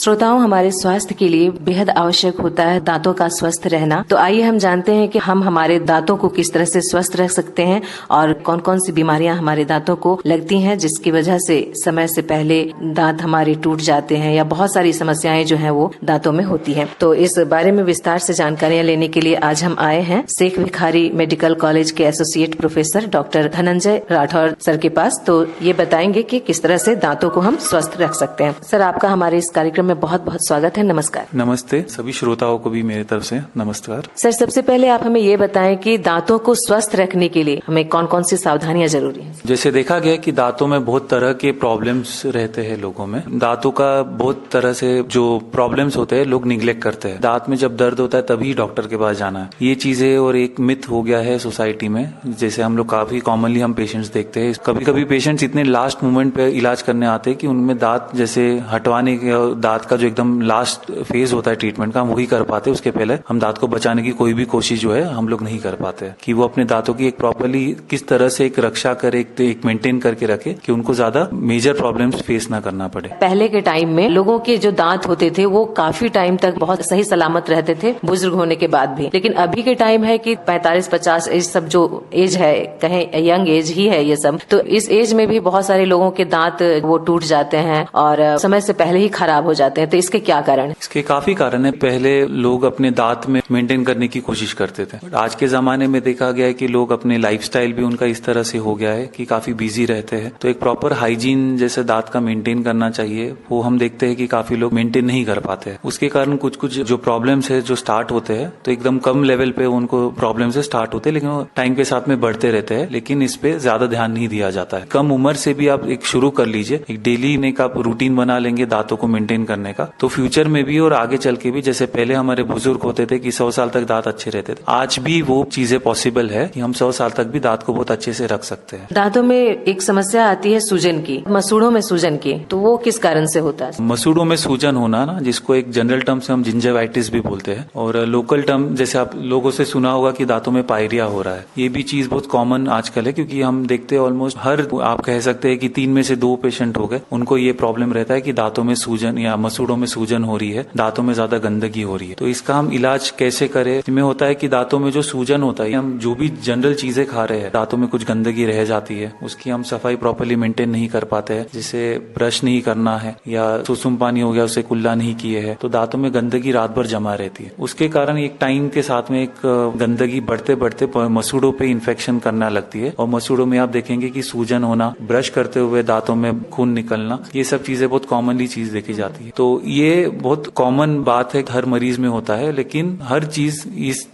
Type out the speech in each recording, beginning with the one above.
श्रोताओं, हमारे स्वास्थ्य के लिए बेहद आवश्यक होता है दांतों का स्वस्थ रहना। तो आइए हम जानते हैं कि हम हमारे दांतों को किस तरह से स्वस्थ रख सकते हैं और कौन कौन सी बीमारियां हमारे दांतों को लगती हैं, जिसकी वजह से समय से पहले दांत हमारे टूट जाते हैं या बहुत सारी समस्याएं जो हैं वो दांतों में होती हैं। तो इस बारे में विस्तार से जानकारियां लेने के लिए आज हम आए हैं शेख भिखारी मेडिकल कॉलेज के associate professor doctor Dhananjay Rathore sir के पास। तो ये बताएंगे कि किस तरह से दांतों को हम स्वस्थ रख सकते हैं। सर, आपका हमारे इस कार्यक्रम में बहुत बहुत स्वागत है। नमस्कार। नमस्ते, सभी श्रोताओं को भी मेरी तरफ से नमस्कार। सर, सबसे पहले आप हमें ये बताएं कि दांतों को स्वस्थ रखने के लिए हमें कौन कौन सी सावधानियां जरूरी हैं। जैसे देखा गया कि दांतों में बहुत तरह के प्रॉब्लम्स रहते हैं लोगों में। दांतों का बहुत तरह से जो प्रॉब्लम्स होते हैं लोग निग्लेक्ट करते हैं। दांत में जब दर्द होता है तभी डॉक्टर के पास जाना है, ये चीजें और एक मिथ हो गया है सोसाइटी में। जैसे हम लोग काफी कॉमनली हम पेशेंट्स देखते हैं, कभी कभी पेशेंट्स इतने लास्ट मोमेंट पे इलाज करने आते हैं कि उनमें दांत जैसे हटवाने के, दांत का जो एकदम लास्ट फेज होता है ट्रीटमेंट का, हम वही कर पाते। उसके पहले हम दांत को बचाने की कोई भी कोशिश जो है हम लोग नहीं कर पाते कि वो अपने दांतों की एक प्रॉपरली किस तरह से एक रक्षा करे, एक मेंटेन करके रखे कि उनको ज्यादा मेजर प्रॉब्लम्स फेस ना करना पड़े। पहले के टाइम में लोगों के जो दांत होते थे वो काफी टाइम तक बहुत सही सलामत रहते थे, बुजुर्ग होने के बाद भी। लेकिन अभी के टाइम है कि 45-50 एज, सब जो एज है, कहें यंग एज ही है ये सब, तो इस एज में भी बहुत सारे लोगों के दांत वो टूट जाते हैं और समय से पहले ही खराब हो जाते हैं। तो इसके क्या कारण है? इसके काफी कारण है। पहले लोग अपने दांत में मेंटेन करने की कोशिश करते थे। आज के जमाने में देखा गया है कि लोग अपने लाइफस्टाइल भी उनका इस तरह से हो गया है कि काफी बिजी रहते हैं। तो एक प्रॉपर हाइजीन जैसे दांत का मेंटेन करना चाहिए, वो हम देखते हैं कि काफी लोग मेंटेन नहीं कर पाते हैं। उसके कारण कुछ कुछ जो प्रॉब्लम्स है जो स्टार्ट होते हैं, तो एकदम कम लेवल पे उनको प्रॉब्लम से स्टार्ट होते हैं, लेकिन वो टाइम के साथ में बढ़ते रहते हैं। लेकिन इस पे ज्यादा ध्यान नहीं दिया जाता है। कम उम्र से भी आप एक शुरू कर लीजिए, एक डेली एक आप रूटीन बना लेंगे दांतों को मेंटेन करने का, तो फ्यूचर में भी और आगे चल के भी, जैसे पहले हमारे बुजुर्ग होते थे कि 100 साल तक दांत अच्छे रहते थे, आज भी वो चीजें पॉसिबल है कि हम 100 साल तक भी दांत को बहुत अच्छे से रख सकते हैं। दांतों में एक समस्या आती है सूजन की, मसूड़ों में सूजन की, तो वो किस कारण से होता है? मसूड़ों में सूजन होना ना, जिसको एक जनरल टर्म से हम जिंजरवाइटिस भी बोलते हैं, और लोकल टर्म जैसे आप लोगों से सुना होगा कि दांतों में पायरिया हो रहा है। ये भी चीज बहुत कॉमन आजकल है, क्योंकि हम देखते हैं ऑलमोस्ट हर, आप कह सकते हैं कि 3 में से 2 पेशेंट हो गए, उनको ये प्रॉब्लम रहता है कि दांतों में सूजन या मसूड़ों में सूजन हो रही है, दांतों में ज्यादा गंदगी हो रही है। तो इसका हम इलाज कैसे करें? इसमें होता है कि दांतों में जो सूजन होता है, हम जो भी जनरल चीजें खा रहे हैं, दांतों में कुछ गंदगी रह जाती है, उसकी हम सफाई प्रॉपर्ली मेंटेन नहीं कर पाते हैं, जिसे ब्रश नहीं करना है या सुसुम पानी हो गया उसे कुल्ला नहीं किए है, तो दांतों में गंदगी रात भर जमा रहती है। उसके कारण एक टाइम के साथ में एक गंदगी बढ़ते बढ़ते मसूड़ों पे इन्फेक्शन करना लगती है, और मसूड़ों में आप देखेंगे कि सूजन होना, ब्रश करते हुए दांतों में खून निकलना, ये सब चीजें बहुत कॉमनली चीज देखी जाती है। तो ये बहुत कॉमन बात है, हर मरीज में होता है। लेकिन हर चीज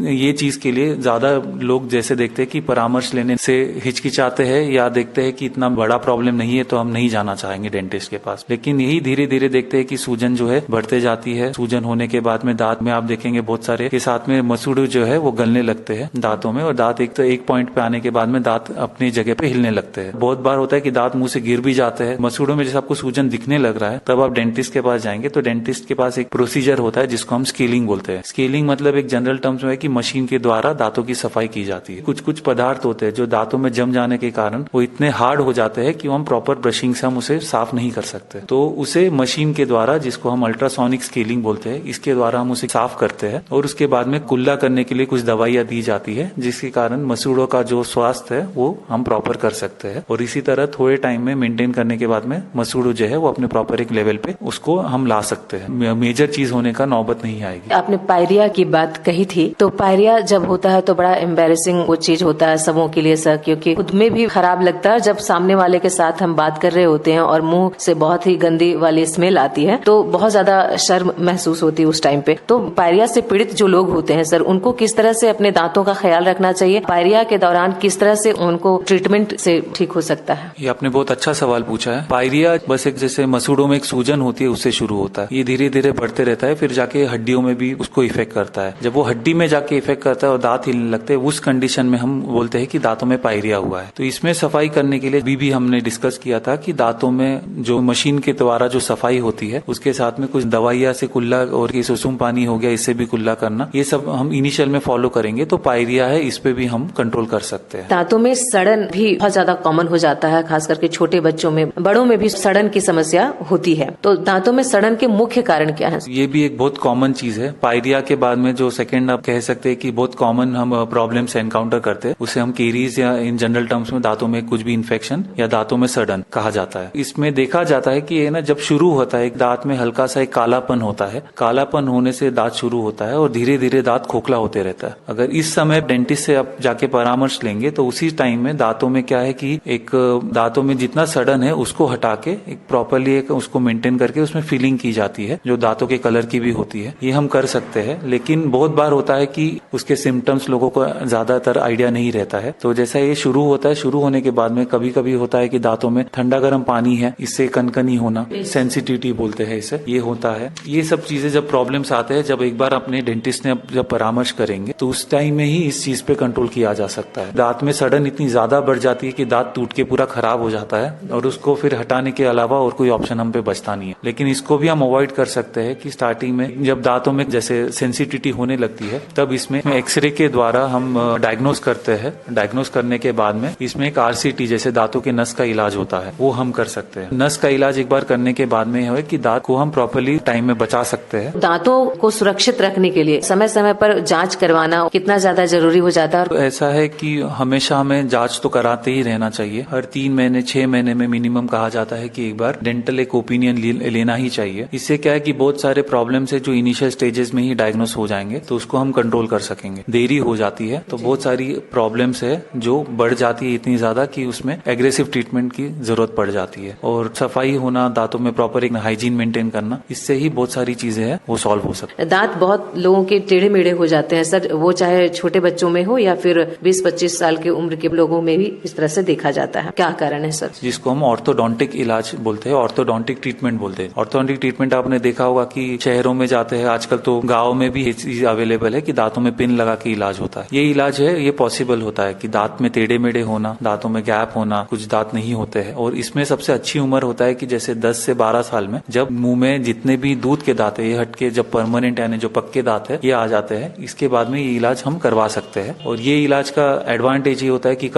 ये चीज के लिए ज्यादा लोग जैसे देखते हैं कि परामर्श लेने से हिचकिचाते हैं, या देखते हैं कि इतना बड़ा प्रॉब्लम नहीं है तो हम नहीं जाना चाहेंगे डेंटिस्ट के पास। लेकिन यही धीरे धीरे देखते हैं कि सूजन जो है बढ़ते जाती है। सूजन होने के बाद में दांत में आप देखेंगे बहुत सारे के साथ में मसूड़े जो है वो गलने लगते हैं दांतों में, और दांत एक पॉइंट पे आने के बाद में दांत अपनी जगह पे हिलने लगते हैं। बहुत बार होता है कि दांत मुंह से गिर भी जाते हैं। मसूड़ों में जैसे आपको सूजन दिखने लग रहा है, तब आप डेंटिस्ट के पास जाएंगे, तो डेंटिस्ट के पास एक प्रोसीजर होता है जिसको हम स्केलिंग बोलते हैं। स्केलिंग मतलब एक जनरल टर्म्स में है कि मशीन के द्वारा दांतों की सफाई की जाती है। कुछ कुछ पदार्थ होते हैं जो दांतों में जम जाने के कारण वो इतने हार्ड हो जाते हैं कि हम प्रॉपर ब्रशिंग से हम उसे साफ नहीं कर सकते, तो उसे मशीन के द्वारा, जिसको हम अल्ट्रासोनिक स्केलिंग बोलते हैं, इसके द्वारा हम उसे साफ करते हैं, और उसके बाद में कुल्ला करने के लिए कुछ दवाइयां दी जाती है, जिसके कारण मसूड़ों का जो स्वास्थ्य है वो हम प्रॉपर कर सकते हैं। और इसी तरह थोड़े टाइम में मेंटेन करने के बाद में मसूड़ों जो है वो अपने प्रॉपर एक लेवल पे उसको हम ला सकते हैं। मेजर चीज होने का नौबत नहीं आएगी। आपने पायरिया की बात कही थी, तो पायरिया जब होता है तो बड़ा एम्बेरसिंग वो चीज होता है सबों के लिए सर, क्योंकि खुद में भी खराब लगता है जब सामने वाले के साथ हम बात कर रहे होते हैं और मुंह से बहुत ही गंदी वाली स्मेल आती है, तो बहुत ज्यादा शर्म महसूस होती है उस टाइम पे। तो पायरिया से पीड़ित जो लोग होते हैं सर, उनको किस तरह से अपने दांतों का ख्याल रखना चाहिए? पायरिया के दौरान किस तरह से उनको ट्रीटमेंट से ठीक हो सकता है? ये आपने बहुत अच्छा सवाल पूछा है। पायरिया बस एक जैसे मसूड़ों में एक सूजन होती है उससे शुरू होता है, ये धीरे धीरे बढ़ते रहता है, फिर जाके हड्डियों में भी उसको इफेक्ट करता है। जब वो हड्डी में जाके इफेक्ट करता है और दांत हिलने लगते हैं, उस कंडीशन में हम बोलते हैं कि दांतों में पायरिया हुआ है। तो इसमें सफाई करने के लिए भी हमने डिस्कस किया था कि दांतों में जो मशीन के द्वारा जो सफाई होती है, उसके साथ में कुछ दवाइयां से कुल्ला, और ये सुसुम पानी हो गया, इससे भी कुल्ला करना, ये सब हम इनिशियल में फॉलो करेंगे तो पायरिया है इस पे भी हम कंट्रोल कर सकते हैं। दांतों में सड़न भी बहुत ज्यादा कॉमन हो जाता है, खास करके छोटे बच्चों में, बड़ों में भी सड़न की समस्या होती है। तो दांतों में सड़न के मुख्य कारण क्या है? ये भी एक बहुत कॉमन चीज है। पायरिया के बाद में जो सेकंड आप कह सकते हैं कि बहुत कॉमन हम प्रॉब्लम से एनकाउंटर करते हैं, उसे हम केरीज या इन जनरल टर्म्स में दांतों में कुछ भी इन्फेक्शन या दांतों में सड़न कहा जाता है। इसमें देखा जाता है कि ये ना जब शुरू होता है, एक दांत में हल्का सा एक कालापन होता है, कालापन होने से दांत शुरू होता है और धीरे धीरे दांत खोखला होते रहता है। अगर इस समय डेंटिस्ट से आप जाके परामर्श लेंगे तो उसी टाइम में दांतों में क्या है कि एक दांतों में जितना सड़न है उसको हटा के एक प्रॉपरली एक उसको मेंटेन करके उसमें फिलिंग की जाती है, जो दांतों के कलर की भी होती है। ये हम कर सकते हैं, लेकिन बहुत बार होता है कि उसके सिम्टम्स लोगों को ज्यादातर आइडिया नहीं रहता है। तो जैसा ये शुरू होता है, शुरू होने के बाद में कभी कभी होता है कि दांतों में ठंडा गर्म पानी है, इससे कनकनी होना, सेंसिटिविटी बोलते हैं इसे, ये होता है। ये सब चीजें जब प्रॉब्लम्स आते हैं, जब एक बार अपने डेंटिस्ट ने जब परामर्श करेंगे तो उस टाइम में ही इस चीज पे कंट्रोल किया जा सकता है। दांत में सड़न इतनी ज्यादा बढ़ जाती है कि दांत टूट के पूरा खराब हो जाता है और उसको फिर हटाने के अलावा और कोई ऑप्शन हम पे बचता नहीं है। लेकिन इसको भी हम अवॉइड कर सकते हैं कि स्टार्टिंग में जब दांतों में जैसे सेंसिटिविटी होने लगती है, तब इसमें एक्सरे के द्वारा हम डायग्नोस करते हैं। डायग्नोस करने के बाद में इसमें एक आरसीटी जैसे दांतों के नस का इलाज होता है, वो हम कर सकते हैं। नस का इलाज एक बार करने के बाद में है कि दांत को हम प्रॉपर्ली टाइम में बचा सकते हैं। दांतों को सुरक्षित रखने के लिए समय समय पर जांच करवाना कितना ज्यादा जरूरी हो जाता है? ऐसा है कि हमेशा हमें जांच तो कराते ही रहना चाहिए। हर 3 महीने 6 महीने में मिनिमम कहा जाता है कि एक बार डेंटल एक ओपिनियन लेना ही चाहिए। इससे क्या है कि बहुत सारे प्रॉब्लम्स है जो इनिशियल स्टेजेस में ही डायग्नोस हो जाएंगे, तो उसको हम कंट्रोल कर सकेंगे। देरी हो जाती है तो बहुत सारी प्रॉब्लम्स है जो बढ़ जाती है इतनी ज्यादा कि उसमें एग्रेसिव ट्रीटमेंट की जरूरत पड़ जाती है। और सफाई होना, दांतों में प्रॉपर एक हाइजीन मेंटेन करना, इससे ही बहुत सारी चीजें हैं वो सॉल्व हो सकती है। दांत बहुत लोगों के टेढ़े मेढ़े हो जाते हैं सर, वो चाहे छोटे बच्चों में हो या फिर 20-25 साल की उम्र के लोगों में भी इस तरह से देखा जाता है। क्या कारण है सर? जिसको हम ऑर्थोडोंटिक इलाज बोलते हैं, ऑर्थोडोंटिक ट्रीटमेंट बोलते हैं। ऑर्थोडोंटिक ट्रीटमेंट आपने देखा होगा कि शहरों में जाते हैं, आजकल तो गाँव में भी ये चीज अवेलेबल है कि दांतों में पिन लगा के इलाज होता है। ये इलाज है, ये पॉसिबल होता है कि दांत में टेढ़े मेढ़े होना, दांतों में गैप होना, कुछ दांत नहीं होते हैं। और इसमें सबसे अच्छी उम्र होता है कि जैसे 10 से 12 साल में, जब मुंह में जितने भी दूध के दांत है ये हट के जब परमानेंट यानी जो पक्के दांत है ये आ जाते हैं, इसके बाद में ये इलाज हम करवा सकते हैं। और ये इलाज का एडवांटेज ये होता है कि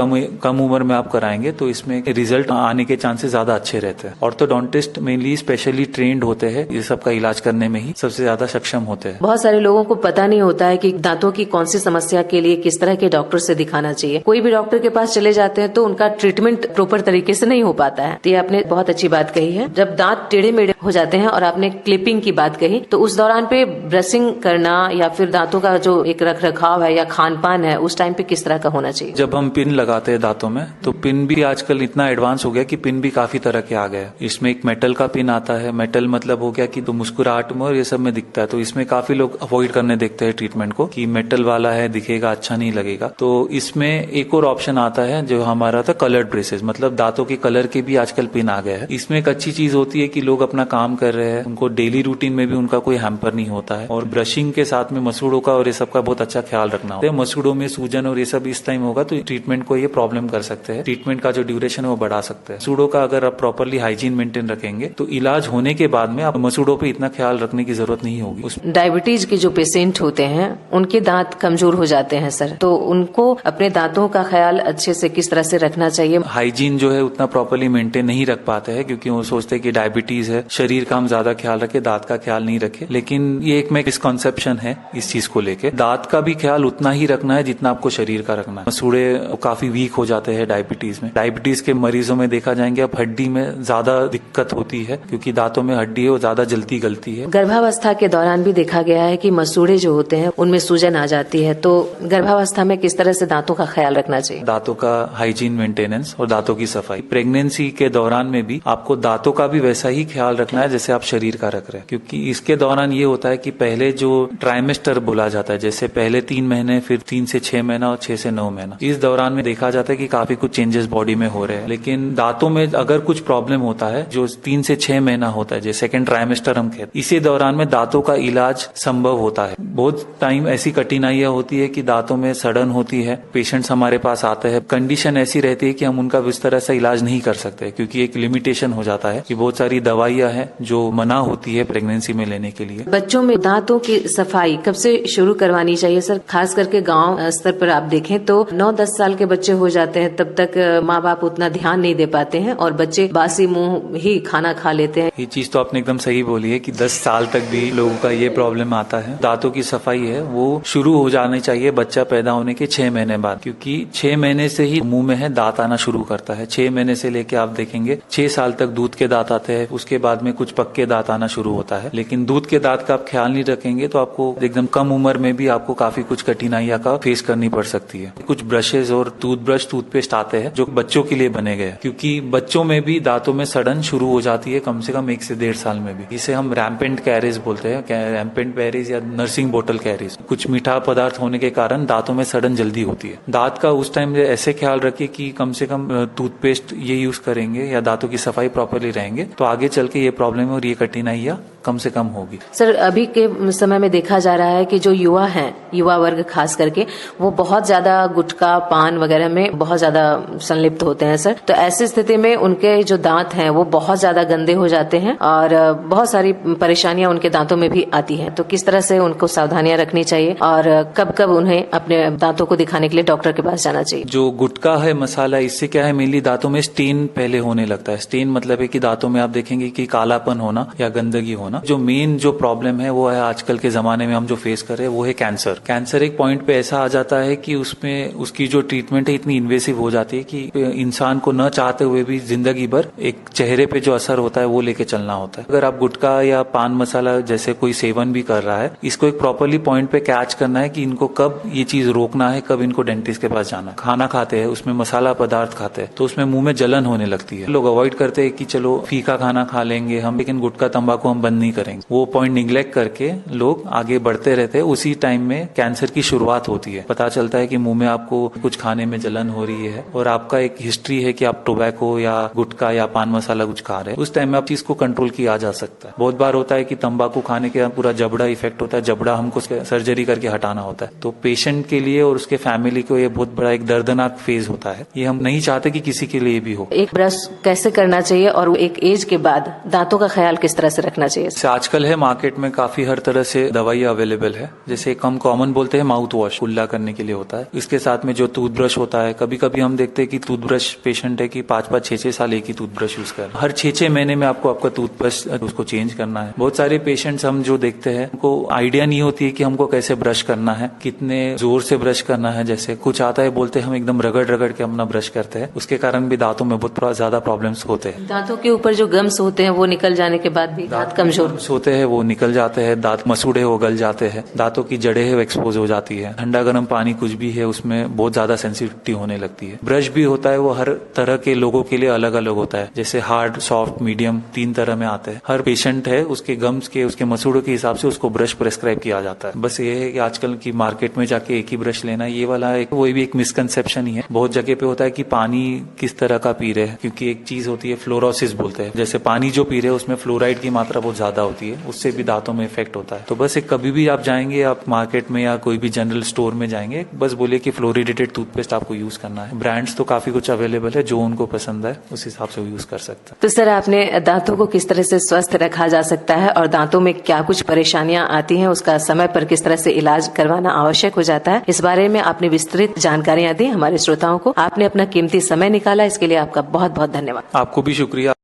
कम उम्र में आप कराएंगे तो इसमें रिजल्ट आने के चांसेस ज्यादा अच्छे रहते हैं। ऑर्थोडोंटिस्ट मेनली स्पेशली ट्रेंड होते हैं, ये सब का इलाज करने में ही सबसे ज्यादा सक्षम होते हैं। बहुत सारे लोगों को पता नहीं होता है कि दांतों की कौन सी समस्या के लिए किस तरह के डॉक्टर से दिखाना चाहिए। कोई भी डॉक्टर के पास चले जाते हैं तो उनका ट्रीटमेंट प्रॉपर तरीके से नहीं हो पाता है। तो ये आपने बहुत अच्छी बात कही है। जब दांत टेढ़े मेढ़े हो जाते हैं और आपने क्लिपिंग की बात कही, तो उस दौरान पे ब्रशिंग करना या फिर दांतों का जो एक रख रखाव है या खान पान है उस टाइम पे किस तरह का होना चाहिए? जब हम पिन लगाते हैं दांतों में, तो पिन भी आजकल इतना एडवांस हो गया कि पिन भी काफी तरह के आ गए। इसमें एक मेटल का पिन आता है। मेटल मतलब हो गया कि तो मुस्कुराहट में और ये सब में दिखता है, तो इसमें काफी लोग अवॉइड करने देखते हैं ट्रीटमेंट को कि मेटल वाला है, दिखेगा अच्छा नहीं लगेगा। तो इसमें एक और ऑप्शन आता है जो हमारा था कलर्ड ब्रेसेस, मतलब दांतों के कलर के भी आजकल पिन आ गए हैं। इसमें एक अच्छी चीज होती है कि लोग अपना काम कर रहे हैं, उनको डेली रूटीन में भी उनका कोई हैम्पर नहीं होता है। और ब्रशिंग के साथ में मसूड़ों का और ये सब का बहुत अच्छा ख्याल रखना होता है। मसूड़ों में सूजन और ये सब इस टाइम होगा तो ट्रीटमेंट को ये प्रॉब्लम कर सकते हैं, ट्रीटमेंट का जो ड्यूरेशन है वो बढ़ा सकते हैं। मसूड़ों का अगर आप प्रॉपरली हाइजीन मेंटेन रखेंगे तो इलाज होने के बाद में आप मसूड़ों पे इतना ख्याल रखने की जरूरत नहीं होगी। डायबिटीज के जो पेशेंट होते हैं उनके दांत कमजोर हो जाते हैं सर, तो उनको अपने दांतों का ख्याल अच्छे से किस तरह से रखना चाहिए? हाइजीन जो है उतना प्रॉपरली मेंटेन नहीं रख पाते हैं क्योंकि वो सोचते हैं कि डायबिटीज है, शरीर का हम ज्यादा ख्याल रखे, दांत का ख्याल नहीं रखे। लेकिन ये एक मिसकॉन्सेप्शन है इस चीज को लेके। दांत का भी ख्याल उतना ही रखना है जितना आपको शरीर का रखना है। मसूड़े काफी वीक हो जाते हैं डायबिटीज में। डायबिटीज के मरीजों में देखा जाएंगे अब हड्डी में ज्यादा दिक्कत होती है क्योंकि दांतों में हड्डी है वो ज्यादा जल्दी गलती है। गर्भावस्था के दौरान भी देखा गया है कि मसूड़े जो होते हैं उनमें सूजन आ जाती है, तो गर्भावस्था में किस तरह से दांतों का ख्याल रखना चाहिए? दांतों का हाइजीन मेंटेनेंस और दांतों की सफाई। प्रेगनेंसी के दौरान में भी आपको दांतों का भी वैसा ही ख्याल रखना है जैसे आप शरीर का रख रहे हैं, क्योंकि इसके दौरान ये होता है कि पहले जो ट्राइमेस्टर बोला जाता है, जैसे पहले 3 महीने, फिर 3 से 6 महीना और 6 से 9 महीना, इस दौरान में देखा जाता है कि काफी कुछ चेंजेस बॉडी में हो रहे हैं। लेकिन दांतों में अगर कुछ प्रॉब्लम होता है जो 3 से 6 महीना होता है, जैसे सेकंड ट्राइमेस्टर हम कहते हैं, इसी दौरान में दांतों का इलाज संभव होता है। बहुत टाइम ऐसी कठिनाइयां होती है कि दांतों में सड़न होती है, पेशेंट्स हमारे पास आते हैं, कंडीशन ऐसी रहती है कि हम उनका इस तरह से इलाज नहीं कर सकते क्योंकि एक लिमिटेशन हो जाता है कि बहुत सारी दवाइयां हैं जो मना होती है प्रेगनेंसी में लेने के लिए। बच्चों में दांतों की सफाई कब से शुरू करवानी चाहिए सर? खास करके गांव स्तर पर आप देखें तो 9-10 साल के बच्चे हो जाते हैं, तब तक माँ बाप उतना ध्यान नहीं दे पाते हैं और बच्चे बासी मुंह ही खाना खा लेते हैं। ये चीज तो आप आपने एकदम सही बोली है कि 10 साल तक भी लोगों का ये प्रॉब्लम आता है। दांतों की सफाई है वो शुरू हो जानी चाहिए बच्चा पैदा होने के 6 महीने बाद, क्योंकि 6 महीने से ही मुंह में है दांत आना शुरू करता है। 6 महीने से लेके आप देखेंगे 6 साल तक दूध के दांत आते हैं, उसके बाद में कुछ पक्के दांत आना शुरू होता है। लेकिन दूध के दांत का आप ख्याल नहीं रखेंगे तो आपको एकदम कम उम्र में भी आपको काफी कुछ कठिनाइयां का फेस करनी पड़ सकती है। कुछ ब्रशेज और टूथब्रश, टूथपेस्ट आते हैं जो बच्चों के लिए बने गए, क्योंकि बच्चों में भी दांतों में सड़न शुरू हो जाती है कम से कम 1 से 1.5 साल में भी। इसे हम रैम्पेंट कैरीज बोलते हैं, रैम्पेंट कैरीज या नर्सिंग बोतल कैरीज। कुछ मीठा पदार्थ होने के कारण दांतों में सड़न जल्दी होती है। दांत का उस टाइम ऐसे ख्याल रखिए कि कम से कम टूथपेस्ट ये यूज करेंगे या दांतों की सफाई प्रॉपरली रहेंगे तो आगे चल के ये प्रॉब्लम और ये कठिनाइयां कम से कम होगी। सर, अभी के समय में देखा जा रहा है कि जो युवा हैं, युवा वर्ग खास करके, वो बहुत ज्यादा गुटखा, पान वगैरह में बहुत ज्यादा संलिप्त होते हैं सर। तो ऐसी स्थिति में उनके जो दांत हैं वो बहुत ज्यादा गंदे हो जाते हैं और बहुत सारी परेशानियां उनके दांतों में भी आती हैं। तो किस तरह से उनको सावधानियां रखनी चाहिए और कब कब उन्हें अपने दांतों को दिखाने के लिए डॉक्टर के पास जाना चाहिए? जो गुटखा है, मसाला, इससे क्या है मेनली दांतों में स्टेन पहले होने लगता है। स्टेन मतलब है कि दांतों में आप देखेंगे कि कालापन होना या गंदगी होना। जो मेन जो प्रॉब्लम है वो है आजकल के जमाने में हम जो फेस कर रहे हैं वो है कैंसर। कैंसर एक पॉइंट पे ऐसा आ जाता है कि उसमें उसकी जो ट्रीटमेंट है इतनी इन्वेसिव हो जाती है कि इंसान को न चाहते हुए भी जिंदगी भर एक चेहरे पे जो असर होता है वो लेके चलना होता है। अगर आप गुटखा या पान मसाला जैसे कोई सेवन भी कर रहा है, इसको एक प्रॉपरली पॉइंट पे कैच करना है कि इनको कब ये चीज रोकना है, कब इनको डेंटिस्ट के पास जाना है। खाना खाते हैं उसमें मसाला पदार्थ खाते हैं तो उसमें मुंह में जलन होने लगती है। लोग अवॉइड करते हैं कि चलो फीका खाना खा लेंगे हम, लेकिन गुटखा तंबाकू हम बंद नहीं करेंगे। वो पॉइंट निग्लेक्ट करके लोग आगे बढ़ते रहते हैं। उसी टाइम में कैंसर की शुरुआत होती है। पता चलता है कि मुंह में आपको कुछ खाने में जलन हो रही है और आपका एक हिस्ट्री है कि आप टोबैको या गुटखा या पान मसाला कुछ खा रहे हैं, उस टाइम में आप चीज को कंट्रोल किया जा सकता है। बहुत बार होता है कि तंबाकू खाने के पूरा जबड़ा इफेक्ट होता है, जबड़ा हमको सर्जरी करके हटाना होता है। तो पेशेंट के लिए और उसके फैमिली को ये बहुत बड़ा एक दर्दनाक फेज होता है। ये हम नहीं चाहते कि किसी के लिए भी हो। एक ब्रश कैसे करना चाहिए और एक एज के बाद दांतों का ख्याल किस तरह से रखना चाहिए? आजकल है मार्केट में काफी हर तरह से दवाइयाँ अवेलेबल है। जैसे हम कॉमन बोलते हैं माउथ वॉश, कुल्ला करने के लिए होता है। इसके साथ में जो टूथब्रश होता है, कभी कभी हम देखते हैं कि टूथब्रश पेशेंट है कि 5-5, 6-6 साल एक ही टूथब्रश यूज कर, हर 6-6 महीने में आपको आपका टूथब्रश उसको चेंज करना है। बहुत सारे पेशेंट्स हम जो देखते हैं उनको आइडिया नहीं होती है कि हमको कैसे ब्रश करना है, कितने जोर से ब्रश करना है। जैसे कुछ आता है बोलते हैं हम एकदम रगड़ रगड़ के अपना ब्रश करते हैं, उसके कारण भी दांतों में बहुत ज्यादा प्रॉब्लम्स होते हैं। दांतों के ऊपर जो गम्स होते हैं वो निकल जाने के बाद भी दांत कमजोर होते हैं, वो निकल जाते हैं। दांत मसूड़े वो गल जाते हैं, दांतों की जड़ें है वो एक्सपोज हो जाती है। ठंडा गर्म पानी कुछ भी है उसमें बहुत ज्यादा सेंसिटिविटी होने लगती है। ब्रश भी होता है वो हर तरह के लोगों के लिए अलग अलग होता है। जैसे हार्ड, सॉफ्ट, मीडियम 3 तरह में आते हैं। हर पेशेंट है उसके गम्स के, उसके मसूड़ों के हिसाब से उसको ब्रश प्रेस्क्राइब किया जाता है। बस ये है कि आजकल की मार्केट में जाके एक ही ब्रश लेना, ये वाला वो भी एक मिसकंसेप्शन ही है। बहुत जगह पे होता है कि पानी किस तरह का पी रहे हैं, क्योंकि एक चीज होती है फ्लोरोसिस बोलते हैं। जैसे पानी जो पी रहे हैं उसमें फ्लोराइड की मात्रा बहुत ज्यादा होती है, उससे भी दांतों में इफेक्ट होता है। तो बस एक कभी भी आप जाएंगे, आप मार्केट में या कोई भी जनरल स्टोर में जाएंगे, बस बोलिए कि फ्लोरिडेटेड टूथपेस्ट आपको यूज करना है। ब्रांड्स तो काफी कुछ अवेलेबल है, जो उनको पसंद है उस हिसाब से वो यूज कर सकते हैं। तो सर, आपने दांतों को किस तरह से स्वस्थ रखा जा सकता है और दांतों में क्या कुछ परेशानियां आती हैं, उसका समय पर किस तरह से इलाज करवाना आवश्यक हो जाता है, इस बारे में आपने विस्तृत जानकारियां दी हमारे श्रोताओं को। आपने अपना कीमती समय निकाला, इसके लिए आपका बहुत बहुत धन्यवाद। आपको भी शुक्रिया।